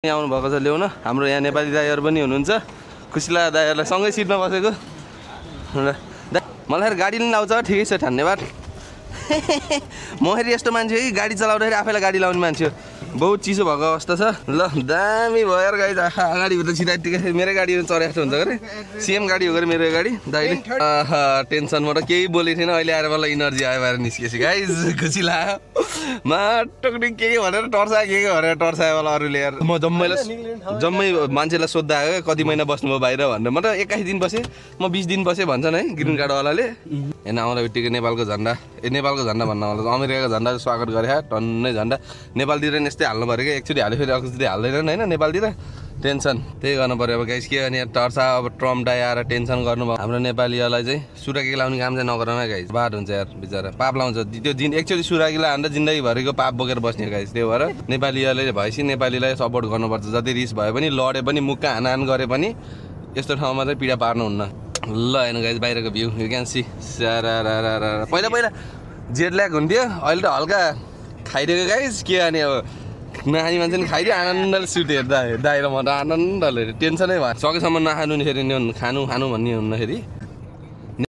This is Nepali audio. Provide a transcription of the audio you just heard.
आउनु भएको छ ल्याउन हाम्रो यहाँ नेपाली दाइहरु पनि हुनुहुन्छ खुसीला दाइहरुलाई सँगै सिटमा बसेको मलाई गाडी लिन आउँछ ठिकै छ धन्यवाद म हेरि यस्तो मान्छे है गाडी चलाउँदाखेरि आफैलाई गाडी लाउने मान्छे हो बहुत चिसो भएको अवस्था छ ल दामी भयो यार गाडी अगाडि भित्र छिटै टिके मेरो गाडी चढेको हुन्छ गरे सेम गाडी हो गरे मेरो गाडी दाइले टेन्सनबाट केही बोले थिएन अहिले आएर मलाई इनर्जी आयो भएर निस्केछ गाइस खुसी लाग्यो म टक्कै के भनेर टर्सा के भनेर टर्सायो होला अरूले यार म जम्मै मान्छेलाई सोध्दा आयो कति महिना बस्नुभयो बाहिर भनेर म त 21 दिन बसे म 20 दिन बसे भन्छन् है ग्रीन कार्ड वालाले हैन आउँदा बित्तिकै नेपालको झण्डा नेपालको झण्डा भन्न होला अमेरिकाको झण्डा स्वागत गरे टन्नै झण्डा नेपालतिर यस्तै हाल्नु पर्यो के एकचोटी हाल्यो फेरि अर्कोचोटी हाल्दैन हैन नेपालतिर टेन्सन त्यही गर्नु पर्यो अब गाइस के गर्ने यार टर्सा अब ट्रम्प डाइ आएर टेन्सन गर्नुभयो हाम्रो नेपालीलाई चाहिँ सुराकी लाउने काम चाहिँ नगरौँ है गाइस बात हुन्छ यार बिचारा पाप लाउँछ त्यो दिन एकचोटी सुराकीलाई हान्दा जिन्दगी भरिको पाप बोकेर बस्ने गाइस त्यही भएर नेपालीले भएपछि नेपालीलाई सपोर्ट गर्नुपर्छ जति रिस भए पनि लडे पनि मुक्का हानाहान गरे पनि यस्तो ठाउँमा चाहिँ पीडा पार्नुहुन्न ल हैन गाइस बाहिरको भ्यू यु क्यान सी पहिला जेट ल्याग हुन्थ्यो अहिले त हल्का खाइदिएको गाइस के गर्ने अब नखाने मान्छे नि खाइदियो आनन्दले सुट हेर्दा म त आनन्दले टेन्सनै भयो सकेसम्म नखानु नि फेरि खानु भन्ने हुन्न फेरि